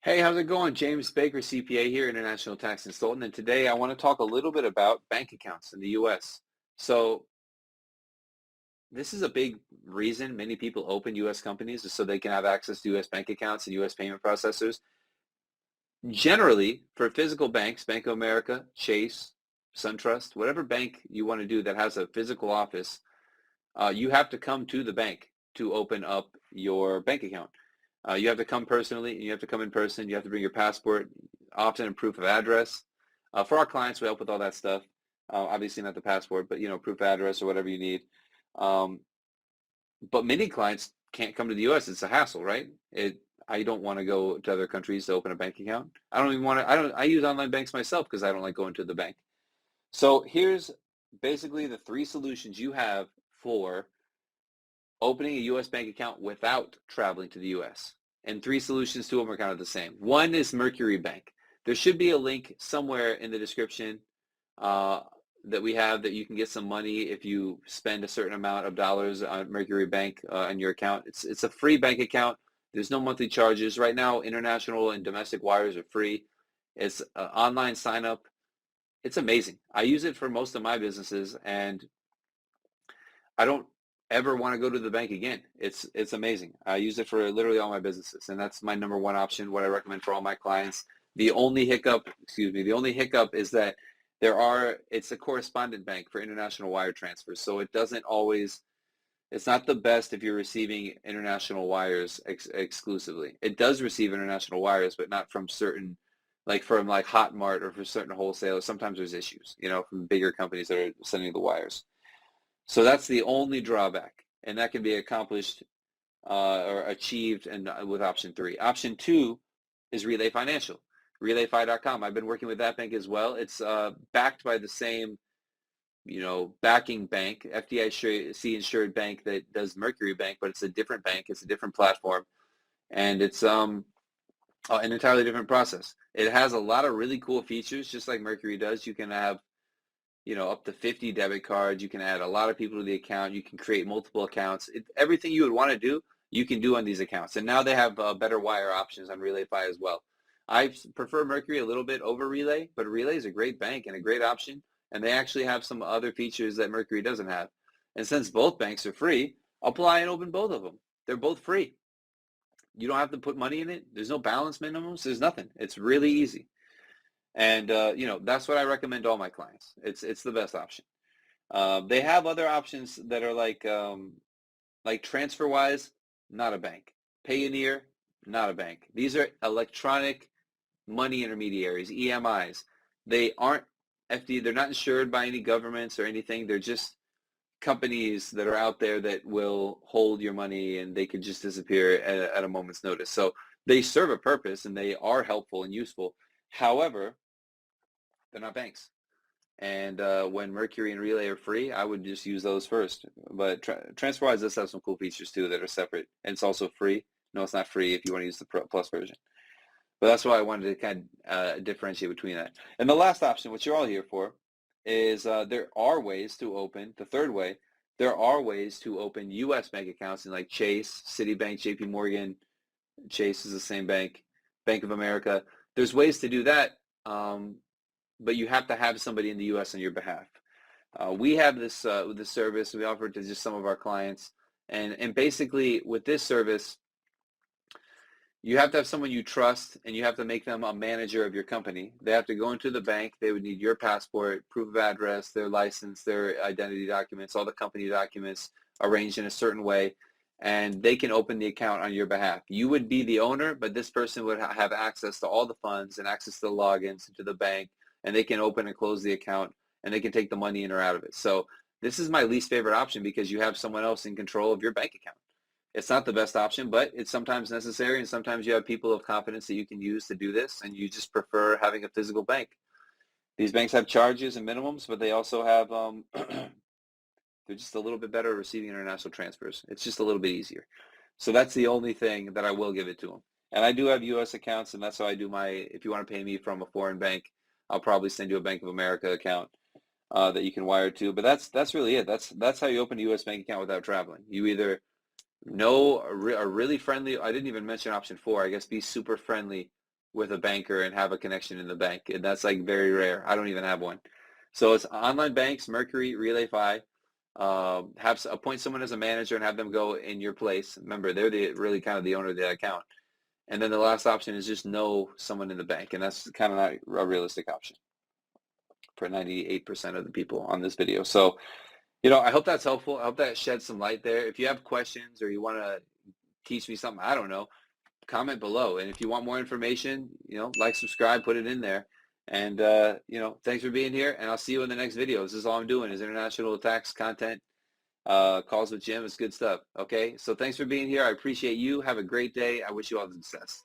Hey, how's it going? James Baker, CPA here, International Tax Consultant. And today I want to talk a little bit about bank accounts in the US. So this is a big reason many people open US companies is so they can have access to US bank accounts and US payment processors. Generally, for physical banks, Bank of America, Chase, SunTrust, whatever bank you want to do that has a physical office, you have to come to the bank to open up your bank account. You have to come personally, you have to come in person, you have to bring your passport, often a proof of address. For our clients, we help with all that stuff. Obviously not the passport, but proof of address or whatever you need. Um, but many clients can't come to the US. It's a hassle, right? I don't want to go to other countries to open a bank account. I don't even want to, I use online banks myself because I don't like going to the bank. So here's basically the three solutions you have for opening a U.S. bank account without traveling to the U.S. And three solutions to them are kind of the same. One is Mercury Bank. There should be a link somewhere in the description uh, that we have that you can get some money if you spend a certain amount of dollars on Mercury Bank on your account. It's a free bank account. There's no monthly charges. Right now, international and domestic wires are free. It's online sign up. It's amazing. I use it for most of my businesses, and I don't ever want to go to the bank again. It's amazing. I use it for literally all my businesses, and that's my number one option, what I recommend for all my clients. The only hiccup is that it's a correspondent bank for international wire transfers. So it's not the best if you're receiving international wires exclusively. It does receive international wires, but not from certain, like from like Hotmart or for certain wholesalers. Sometimes there's issues, from bigger companies that are sending the wires. So that's the only drawback, and that can be accomplished or achieved with option three. Option two is Relay Financial, relayfi.com. I've been working with that bank as well. It's backed by the same, backing bank, FDIC insured bank that does Mercury Bank, but it's a different bank. It's a different platform, and it's an entirely different process. It has a lot of really cool features, just like Mercury does. You can have up to 50 debit cards. You can add a lot of people to the account. You can create multiple accounts. Everything you would want to do, you can do on these accounts. And now they have better wire options on RelayFi as well. I prefer Mercury a little bit over Relay, but Relay is a great bank and a great option. And they actually have some other features that Mercury doesn't have. And since both banks are free, apply and open both of them. They're both free. You don't have to put money in it. There's no balance minimums. There's nothing. It's really easy. And that's what I recommend to all my clients. It's the best option. They have other options that are like TransferWise, not a bank. Payoneer, not a bank. These are electronic money intermediaries, EMIs. They aren't FD. They're not insured by any governments or anything. They're just companies that are out there that will hold your money, and they could just disappear at a moment's notice. So they serve a purpose, and they are helpful and useful. However, they're not banks. And when Mercury and Relay are free, I would just use those first. But TransferWise does have some cool features too that are separate, and it's also free. No, it's not free if you want to use the Plus version. But that's why I wanted to kind of differentiate between that. And the last option, which you're all here for, is there are ways to open, the third way, there are ways to open U.S. bank accounts in like Chase, Citibank, JP Morgan. Chase is the same bank, Bank of America. There's ways to do that. But you have to have somebody in the U.S. on your behalf. We have this service. We offer it to just some of our clients, and basically with this service, you have to have someone you trust, and you have to make them a manager of your company. They have to go into the bank. They would need your passport, proof of address, their license, their identity documents, all the company documents arranged in a certain way, and they can open the account on your behalf. You would be the owner, but this person would have access to all the funds and access to the logins to the bank, and they can open and close the account, and they can take the money in or out of it. So this is my least favorite option because you have someone else in control of your bank account. It's not the best option, but it's sometimes necessary, and sometimes you have people of confidence that you can use to do this, and you just prefer having a physical bank. These banks have charges and minimums, but they also have, they're just a little bit better at receiving international transfers. It's just a little bit easier. So that's the only thing that I will give it to them. And I do have U.S. accounts, and that's how I do if you want to pay me from a foreign bank, I'll probably send you a Bank of America account that you can wire to. But that's really it. That's how you open a U.S. bank account without traveling. You either know a really friendly, I didn't even mention option four, I guess be super friendly with a banker and have a connection in the bank. And that's like very rare. I don't even have one. So it's online banks, Mercury, RelayFi. Appoint someone as a manager and have them go in your place. Remember, they're really kind of the owner of the account. And then the last option is just know someone in the bank, and that's kind of not a realistic option for 98% of the people on this video. So, I hope that's helpful. I hope that sheds some light there. If you have questions or you want to teach me something, I don't know, comment below. And if you want more information, like, subscribe, put it in there. And, thanks for being here, and I'll see you in the next video. This is all I'm doing is international tax content, calls with Jim. It's good stuff. Okay. So thanks for being here. I appreciate you. Have a great day. I wish you all the success.